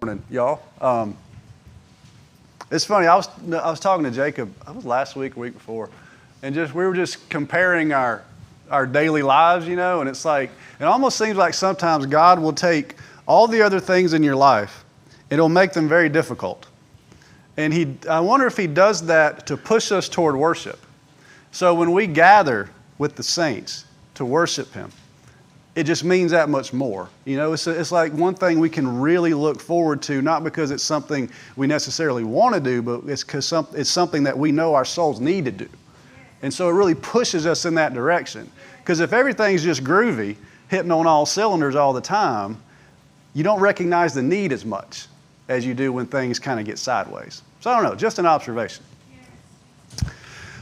Morning, y'all. It's funny. I was talking to Jacob. I was last week, or week before, and we were just comparing our daily lives, and it's like it almost seems like sometimes God will take all the other things in your life, and it'll make them very difficult. And I wonder if He does that to push us toward worship. So when we gather with the saints to worship Him, it just means that much more. It's like one thing we can really look forward to, not because it's something we necessarily want to do, but it's because it's something that we know our souls need to do. And so it really pushes us in that direction. Because if everything's just groovy, hitting on all cylinders all the time, you don't recognize the need as much as you do when things kind of get sideways. So I don't know, just an observation.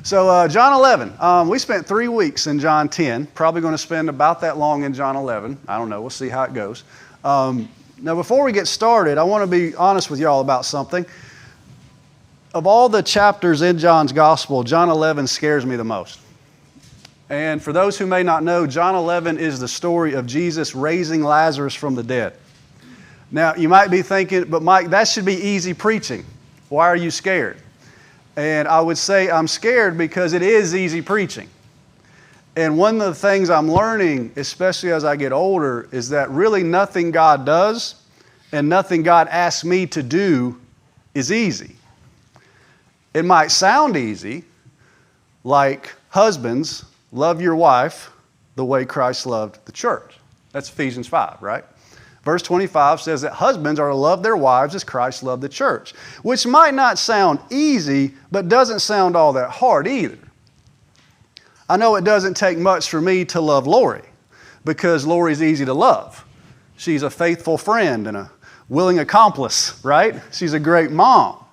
So John 11, we spent 3 weeks in John 10, probably going to spend about that long in John 11. I don't know, we'll see how it goes. Now before we get started, I want to be honest with y'all about something. Of all the chapters in John's Gospel, John 11 scares me the most. And for those who may not know, John 11 is the story of Jesus raising Lazarus from the dead. Now you might be thinking, but Mike, that should be easy preaching. Why are you scared? And I would say I'm scared because it is easy preaching. And one of the things I'm learning, especially as I get older, is that really nothing God does and nothing God asks me to do is easy. It might sound easy, like husbands, love your wife the way Christ loved the church. That's Ephesians 5, right? Verse 25 says that husbands are to love their wives as Christ loved the church, which might not sound easy, but doesn't sound all that hard either. I know it doesn't take much for me to love Lori, because Lori's easy to love. She's a faithful friend and a willing accomplice, right? She's a great mom.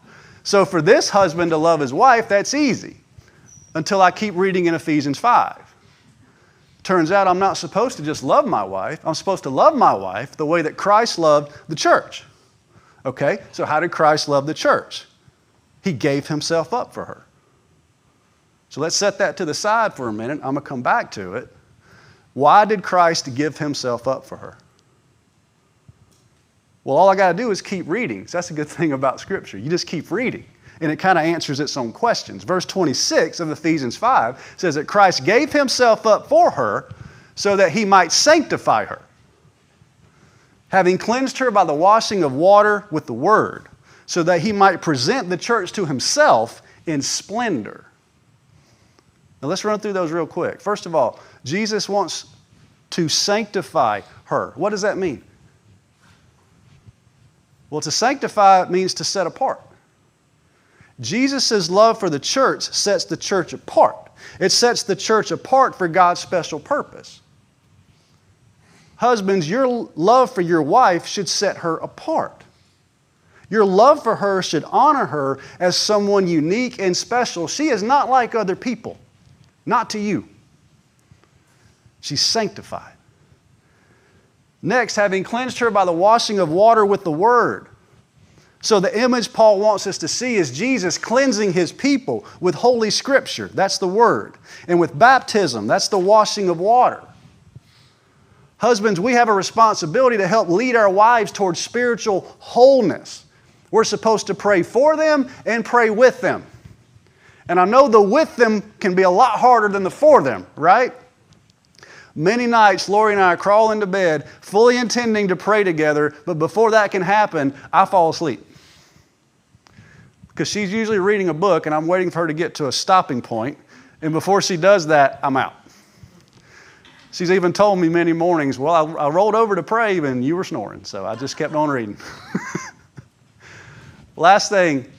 So for this husband to love his wife, that's easy, until I keep reading in Ephesians 5. Turns out I'm not supposed to just love my wife. I'm supposed to love my wife the way that Christ loved the church. Okay, so how did Christ love the church? He gave Himself up for her. So let's set that to the side for a minute. I'm going to come back to it. Why did Christ give Himself up for her? Well, all I got to do is keep reading. So that's a good thing about Scripture. You just keep reading. And it kind of answers its own questions. Verse 26 of Ephesians 5 says that Christ gave Himself up for her so that He might sanctify her, having cleansed her by the washing of water with the Word, so that He might present the church to Himself in splendor. Now let's run through those real quick. First of all, Jesus wants to sanctify her. What does that mean? Well, to sanctify means to set apart. Jesus' love for the church sets the church apart. It sets the church apart for God's special purpose. Husbands, your love for your wife should set her apart. Your love for her should honor her as someone unique and special. She is not like other people. Not to you. She's sanctified. Next, having cleansed her by the washing of water with the Word. So the image Paul wants us to see is Jesus cleansing His people with Holy Scripture. That's the Word. And with baptism, that's the washing of water. Husbands, we have a responsibility to help lead our wives towards spiritual wholeness. We're supposed to pray for them and pray with them. And I know the with them can be a lot harder than the for them, right? Many nights, Lori and I crawl into bed fully intending to pray together, but before that can happen, I fall asleep. Because she's usually reading a book and I'm waiting for her to get to a stopping point, and before she does that, I'm out. She's even told me many mornings, well, I rolled over to pray and you were snoring, so I just kept on reading. Last thing,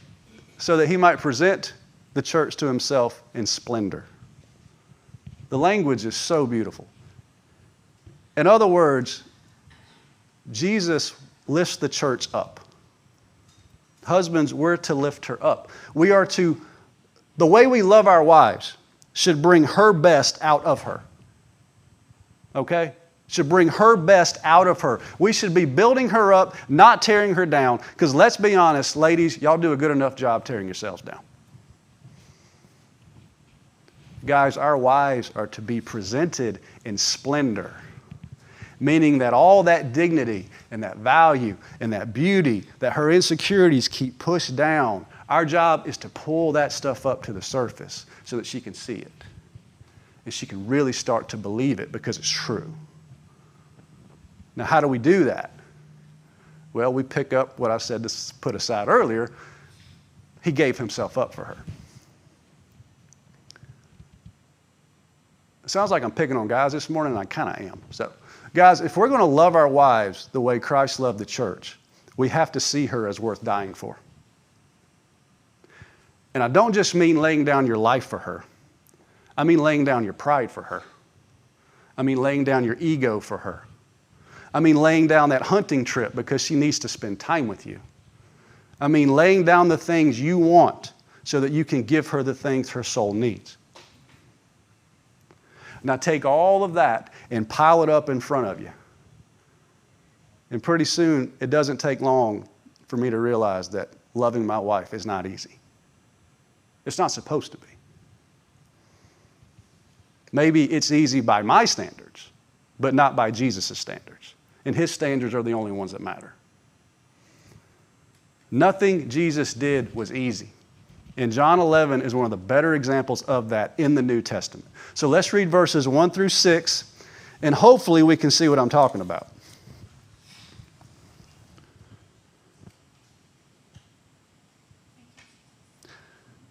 so that He might present the church to Himself in splendor. The language is so beautiful. In other words, Jesus lifts the church up. Husbands, we're to lift her up. The way we love our wives should bring her best out of her. Okay? Should bring her best out of her. We should be building her up, not tearing her down. Because let's be honest, ladies, y'all do a good enough job tearing yourselves down. Guys, our wives are to be presented in splendor. meaning that all that dignity and that value and that beauty that her insecurities keep pushed down, our job is to pull that stuff up to the surface so that she can see it. And she can really start to believe it because it's true. Now, how do we do that? Well, we pick up what I said to put aside earlier. He gave himself up for her. It sounds like I'm picking on guys this morning, and I kind of am. So, guys, if we're going to love our wives the way Christ loved the church, we have to see her as worth dying for. And I don't just mean laying down your life for her. I mean laying down your pride for her. I mean laying down your ego for her. I mean laying down that hunting trip because she needs to spend time with you. I mean laying down the things you want so that you can give her the things her soul needs. Now take all of that and pile it up in front of you. And pretty soon, it doesn't take long for me to realize that loving my wife is not easy. It's not supposed to be. Maybe it's easy by my standards, but not by Jesus' standards. And his standards are the only ones that matter. Nothing Jesus did was easy. And John 11 is one of the better examples of that in the New Testament. So let's read verses 1 through 6, and hopefully we can see what I'm talking about.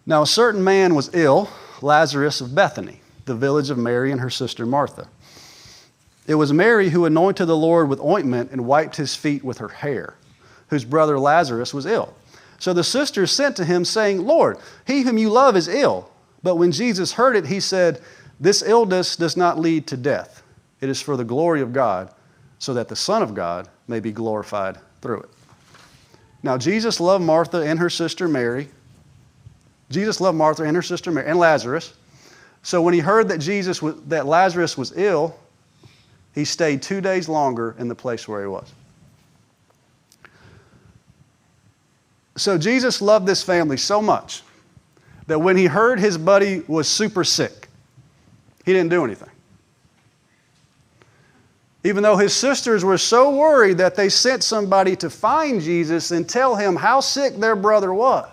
Now a certain man was ill, Lazarus of Bethany, the village of Mary and her sister Martha. It was Mary who anointed the Lord with ointment and wiped his feet with her hair, whose brother Lazarus was ill. So the sisters sent to him, saying, Lord, he whom you love is ill. But when Jesus heard it, he said, This illness does not lead to death. It is for the glory of God, so that the Son of God may be glorified through it. Now Jesus loved Martha and her sister Mary. Jesus loved Martha and her sister Mary and Lazarus. So when he heard that Lazarus was ill, he stayed 2 days longer in the place where he was. So Jesus loved this family so much that when he heard his buddy was super sick, he didn't do anything. Even though his sisters were so worried that they sent somebody to find Jesus and tell him how sick their brother was.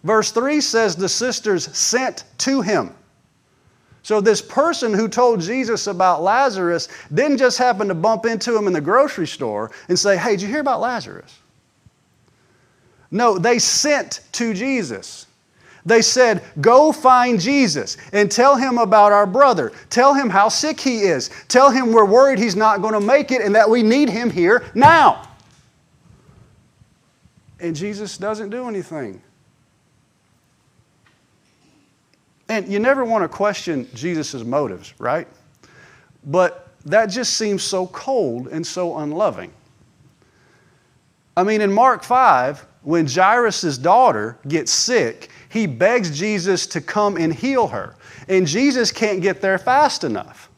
Verse 3 says the sisters sent to him. So this person who told Jesus about Lazarus didn't just happen to bump into him in the grocery store and say, hey, did you hear about Lazarus? No, they sent to Jesus. They said, go find Jesus and tell him about our brother. Tell him how sick he is. Tell him we're worried he's not going to make it and that we need him here now. And Jesus doesn't do anything. And you never want to question Jesus' motives, right? But that just seems so cold and so unloving. I mean, in Mark 5, when Jairus' daughter gets sick, he begs Jesus to come and heal her. And Jesus can't get there fast enough.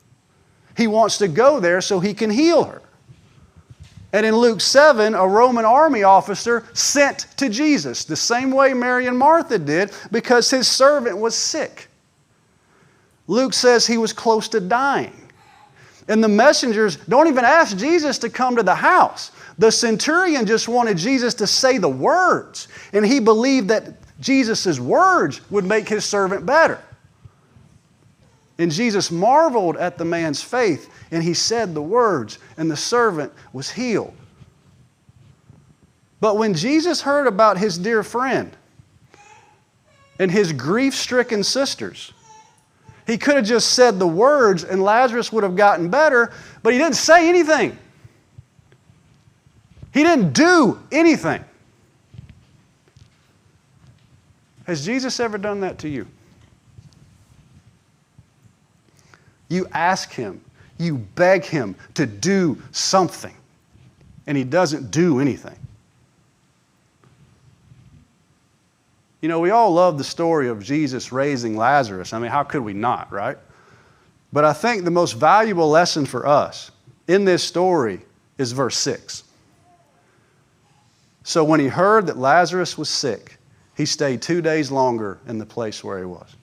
He wants to go there so he can heal her. And in Luke 7, a Roman army officer sent to Jesus, the same way Mary and Martha did, because his servant was sick. Luke says he was close to dying. And the messengers don't even ask Jesus to come to the house. The centurion just wanted Jesus to say the words. And he believed that Jesus' words would make his servant better. And Jesus marveled at the man's faith, and he said the words, and the servant was healed. But when Jesus heard about his dear friend and his grief-stricken sisters, he could have just said the words and Lazarus would have gotten better, but he didn't say anything. He didn't do anything. Has Jesus ever done that to you? You ask him, you beg him to do something, and he doesn't do anything. You know, we all love the story of Jesus raising Lazarus. I mean, how could we not, right? But I think the most valuable lesson for us in this story is verse 6. So when he heard that Lazarus was sick, he stayed 2 days longer in the place where he was.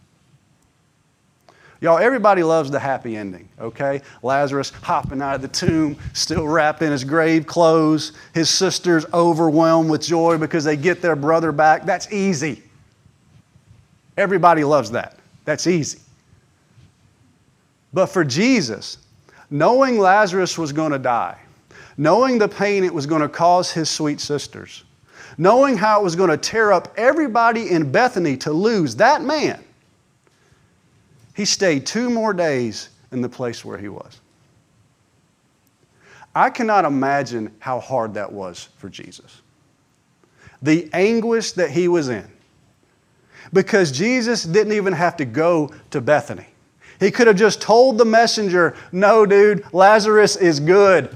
Y'all, everybody loves the happy ending, okay? Lazarus hopping out of the tomb, still wrapped in his grave clothes. His sisters overwhelmed with joy because they get their brother back. That's easy. Everybody loves that. That's easy. But for Jesus, knowing Lazarus was going to die, knowing the pain it was going to cause his sweet sisters, knowing how it was going to tear up everybody in Bethany to lose that man, he stayed 2 more days in the place where he was. I cannot imagine how hard that was for Jesus. The anguish that he was in. Because Jesus didn't even have to go to Bethany. He could have just told the messenger, no, dude, Lazarus is good.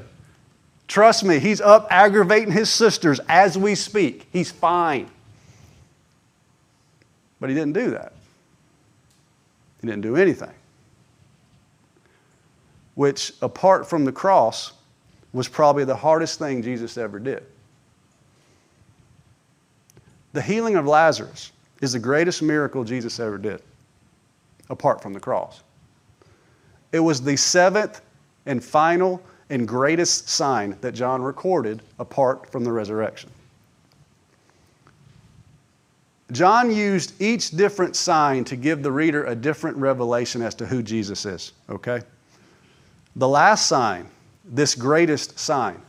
Trust me, he's up aggravating his sisters as we speak. He's fine. But he didn't do that. He didn't do anything. Which, apart from the cross, was probably the hardest thing Jesus ever did. The healing of Lazarus is the greatest miracle Jesus ever did, apart from the cross. It was the 7th and final and greatest sign that John recorded apart from the resurrection. John used each different sign to give the reader a different revelation as to who Jesus is, okay? The last sign, this greatest sign,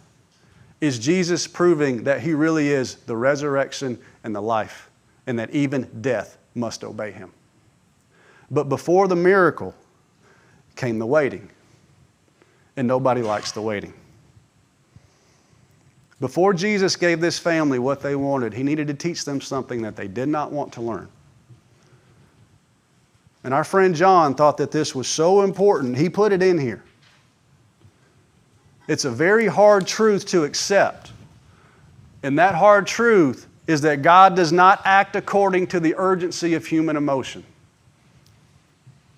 is Jesus proving that he really is the resurrection and the life, and that even death must obey him. But before the miracle came the waiting, and nobody likes the waiting. Before Jesus gave this family what they wanted, he needed to teach them something that they did not want to learn. And our friend John thought that this was so important, he put it in here. It's a very hard truth to accept. And that hard truth is that God does not act according to the urgency of human emotion.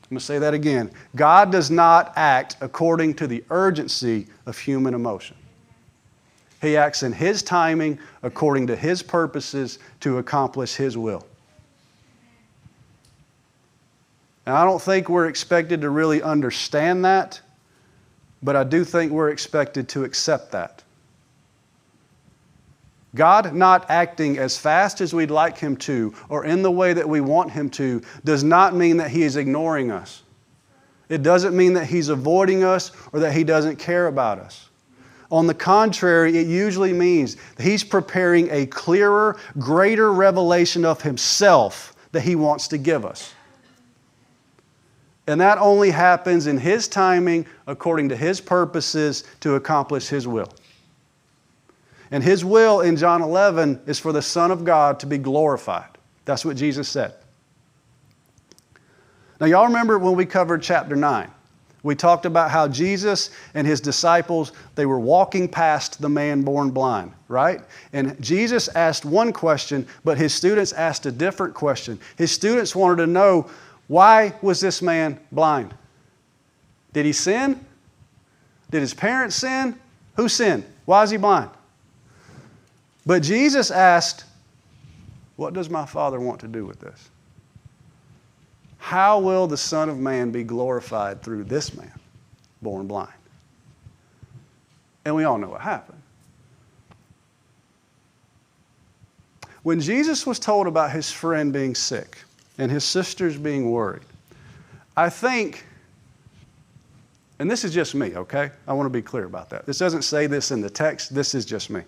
I'm going to say that again. God does not act according to the urgency of human emotion. He acts in His timing, according to His purposes, to accomplish His will. Now, I don't think we're expected to really understand that, but I do think we're expected to accept that. God not acting as fast as we'd like Him to, or in the way that we want Him to, does not mean that He is ignoring us. It doesn't mean that He's avoiding us or that He doesn't care about us. On the contrary, it usually means that He's preparing a clearer, greater revelation of Himself that He wants to give us. And that only happens in His timing, according to His purposes, to accomplish His will. And His will in John 11 is for the Son of God to be glorified. That's what Jesus said. Now, y'all remember when we covered chapter 9? We talked about how Jesus and His disciples, they were walking past the man born blind, right? And Jesus asked one question, but His students asked a different question. His students wanted to know, why was this man blind? Did he sin? Did his parents sin? Who sinned? Why is he blind? But Jesus asked, what does my Father want to do with this? How will the Son of Man be glorified through this man born blind? And we all know what happened. When Jesus was told about his friend being sick and his sisters being worried, I think, and this is just me, okay? I want to be clear about that. This doesn't say this in the text. This is just me.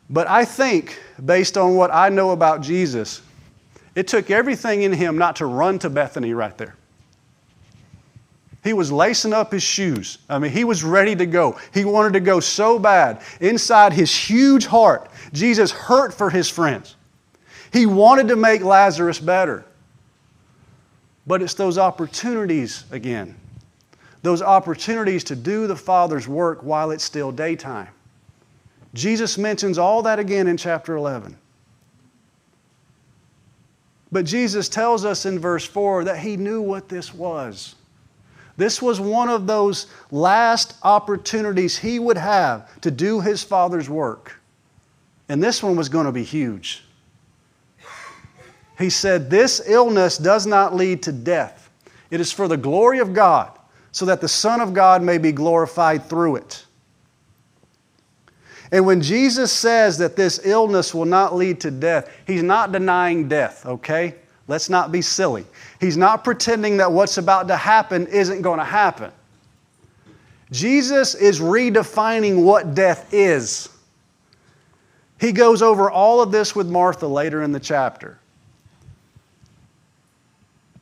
But I think, based on what I know about Jesus, it took everything in Him not to run to Bethany right there. He was lacing up his shoes. I mean, He was ready to go. He wanted to go so bad. Inside His huge heart, Jesus hurt for His friends. He wanted to make Lazarus better. But it's those opportunities again. Those opportunities to do the Father's work while it's still daytime. Jesus mentions all that again in chapter 11. But Jesus tells us in verse 4 that He knew what this was. This was one of those last opportunities He would have to do His Father's work. And this one was going to be huge. He said, this illness does not lead to death. It is for the glory of God, so that the Son of God may be glorified through it. And when Jesus says that this illness will not lead to death, He's not denying death, okay? Let's not be silly. He's not pretending that what's about to happen isn't going to happen. Jesus is redefining what death is. He goes over all of this with Martha later in the chapter.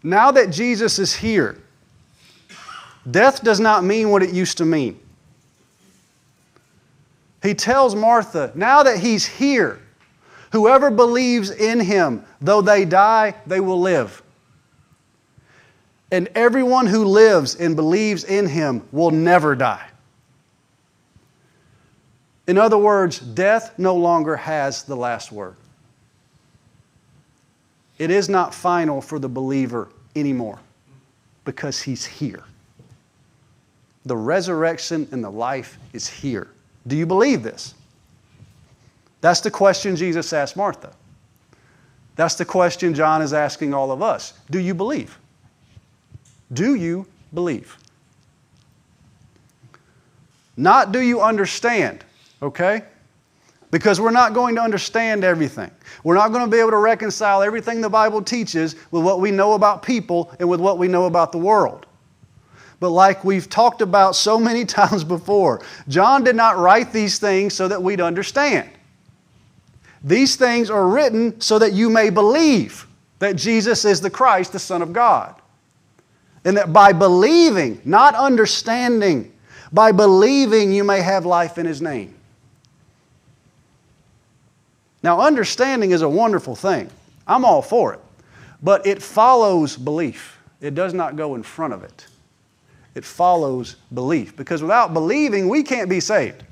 Now that Jesus is here, death does not mean what it used to mean. He tells Martha, now that He's here, whoever believes in Him, though they die, they will live. And everyone who lives and believes in Him will never die. In other words, death no longer has the last word. It is not final for the believer anymore because He's here. The resurrection and the life is here. Do you believe this? That's the question Jesus asked Martha. That's the question John is asking all of us. Do you believe? Do you believe? Not do you understand, okay? Because we're not going to understand everything. We're not going to be able to reconcile everything the Bible teaches with what we know about people and with what we know about the world. But like we've talked about so many times before, John did not write these things so that we'd understand. These things are written so that you may believe that Jesus is the Christ, the Son of God. And that by believing, not understanding, by believing you may have life in His name. Now, understanding is a wonderful thing. I'm all for it. But it follows belief. It does not go in front of it. It follows belief. Because without believing, we can't be saved.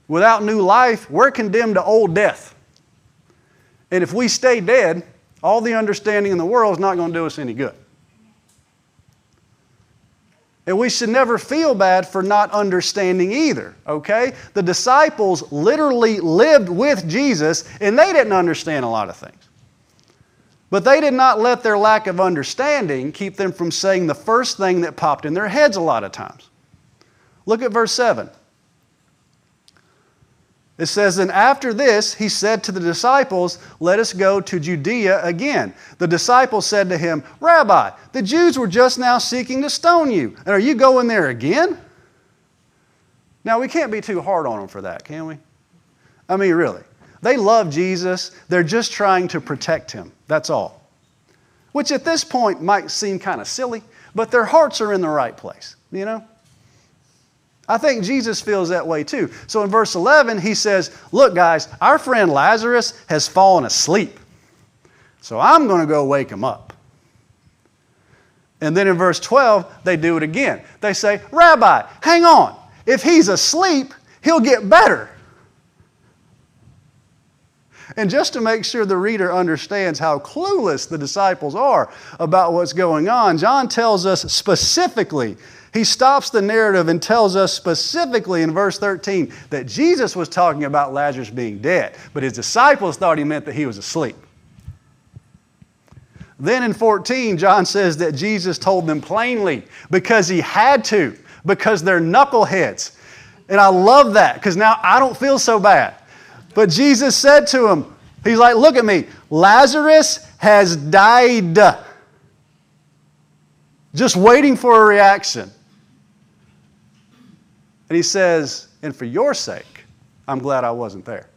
Without new life, we're condemned to old death. And if we stay dead, all the understanding in the world is not going to do us any good. And we should never feel bad for not understanding either, okay? The disciples literally lived with Jesus, and they didn't understand a lot of things. But they did not let their lack of understanding keep them from saying the first thing that popped in their heads a lot of times. Look at verse 7. It says, and after this, He said to the disciples, let us go to Judea again. The disciples said to Him, Rabbi, the Jews were just now seeking to stone you, and are you going there again? Now, we can't be too hard on them for that, can we? I mean, really. They love Jesus. They're just trying to protect Him. That's all. Which at this point might seem kind of silly, but their hearts are in the right place, you know? I think Jesus feels that way too. So in verse 11, He says, look guys, our friend Lazarus has fallen asleep. So I'm going to go wake him up. And then in verse 12, they do it again. They say, Rabbi, hang on. If he's asleep, he'll get better. And just to make sure the reader understands how clueless the disciples are about what's going on, John tells us specifically, he stops the narrative and tells us specifically in verse 13 that Jesus was talking about Lazarus being dead, but his disciples thought he meant that he was asleep. Then in 14, John says that Jesus told them plainly because He had to, because they're knuckleheads. And I love that because now I don't feel so bad. But Jesus said to him, He's like, look at me, Lazarus has died. Just waiting for a reaction. And He says, and for your sake, I'm glad I wasn't there.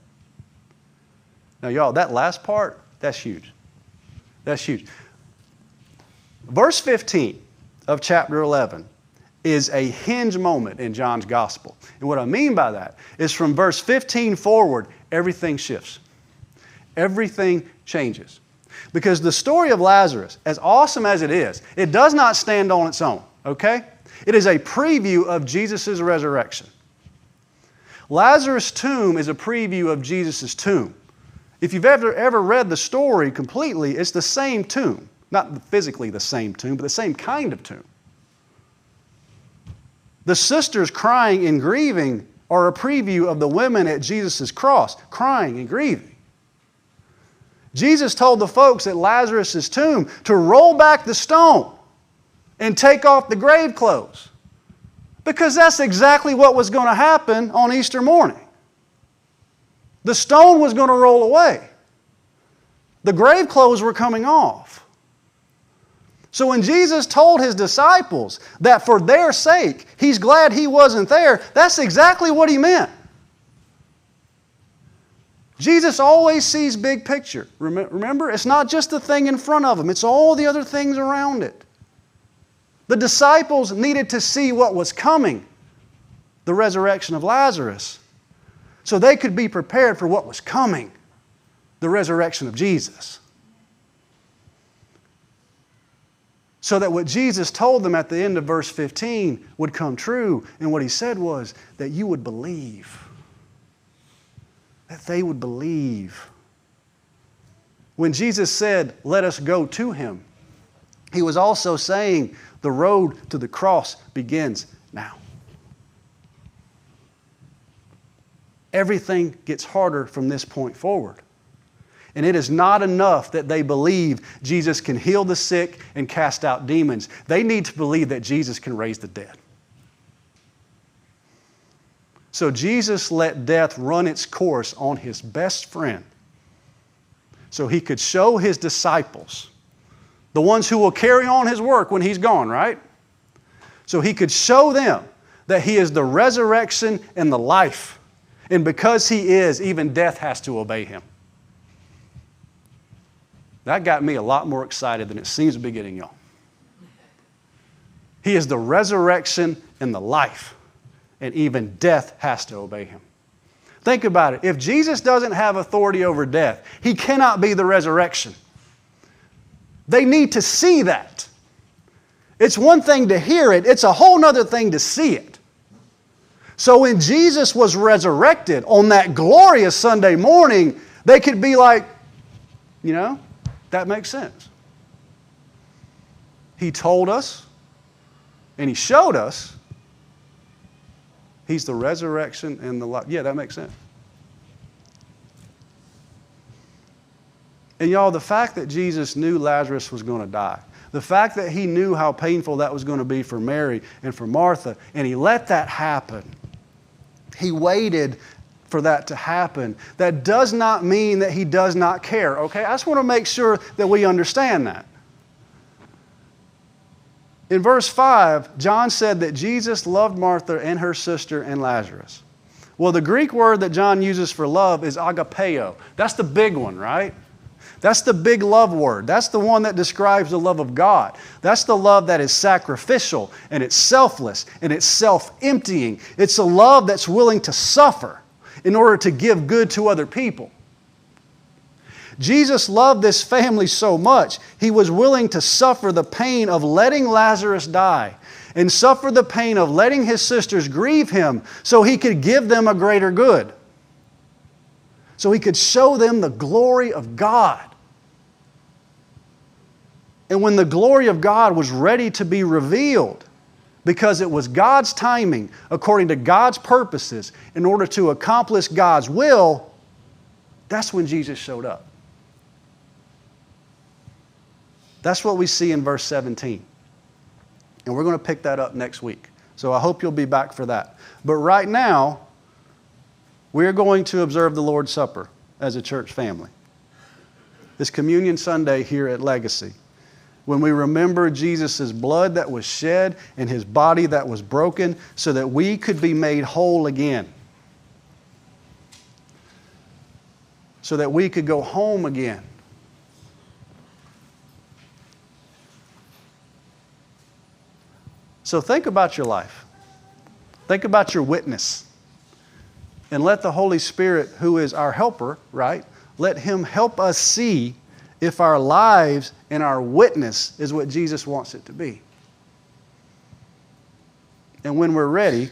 Now, y'all, that last part, that's huge. That's huge. Verse 15 of chapter 11 is a hinge moment in John's gospel. And what I mean by that is from verse 15 forward, everything shifts. Everything changes. Because the story of Lazarus, as awesome as it is, it does not stand on its own, okay? It is a preview of Jesus' resurrection. Lazarus' tomb is a preview of Jesus' tomb. If you've ever read the story completely, it's the same tomb. Not physically the same tomb, but the same kind of tomb. The sisters crying and grieving are a preview of the women at Jesus' cross, crying and grieving. Jesus told the folks at Lazarus' tomb to roll back the stone and take off the grave clothes. Because that's exactly what was going to happen on Easter morning. The stone was going to roll away. The grave clothes were coming off. So when Jesus told His disciples that for their sake He's glad He wasn't there, that's exactly what He meant. Jesus always sees big picture. Remember, it's not just the thing in front of Him, it's all the other things around it. The disciples needed to see what was coming, the resurrection of Lazarus, so they could be prepared for what was coming, the resurrection of Jesus. So that what Jesus told them at the end of verse 15 would come true. And what He said was that you would believe. That they would believe. When Jesus said, let us go to Him, He was also saying the road to the cross begins now. Everything gets harder from this point forward. And it is not enough that they believe Jesus can heal the sick and cast out demons. They need to believe that Jesus can raise the dead. So Jesus let death run its course on His best friend so He could show His disciples, the ones who will carry on His work when He's gone, right? So He could show them that He is the resurrection and the life. And because He is, even death has to obey Him. That got me a lot more excited than it seems to be getting y'all. He is the resurrection and the life. And even death has to obey Him. Think about it. If Jesus doesn't have authority over death, He cannot be the resurrection. They need to see that. It's one thing to hear it. It's a whole other thing to see it. So when Jesus was resurrected on that glorious Sunday morning, they could be like, you know, that makes sense. He told us and He showed us He's the resurrection and the life. Yeah, that makes sense. And y'all, the fact that Jesus knew Lazarus was going to die, the fact that He knew how painful that was going to be for Mary and for Martha, and He let that happen. He waited for that to happen. That does not mean that He does not care, okay? I just want to make sure that we understand that. In verse 5, John said that Jesus loved Martha and her sister and Lazarus. Well, the Greek word that John uses for love is agapeo. That's the big one, right? That's the big love word. That's the one that describes the love of God. That's the love that is sacrificial, and it's selfless, and it's self-emptying. It's a love that's willing to suffer in order to give good to other people. Jesus loved this family so much, He was willing to suffer the pain of letting Lazarus die and suffer the pain of letting His sisters grieve Him so He could give them a greater good. So He could show them the glory of God. And when the glory of God was ready to be revealed, because it was God's timing, according to God's purposes, in order to accomplish God's will, that's when Jesus showed up. That's what we see in verse 17. And we're going to pick that up next week. So I hope you'll be back for that. But right now, we're going to observe the Lord's Supper as a church family. This Communion Sunday here at Legacy, when we remember Jesus' blood that was shed and His body that was broken so that we could be made whole again. So that we could go home again. So think about your life. Think about your witness. And let the Holy Spirit, who is our helper, right? Let Him help us see if our lives and our witness is what Jesus wants it to be. And when we're ready,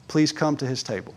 please come to His table.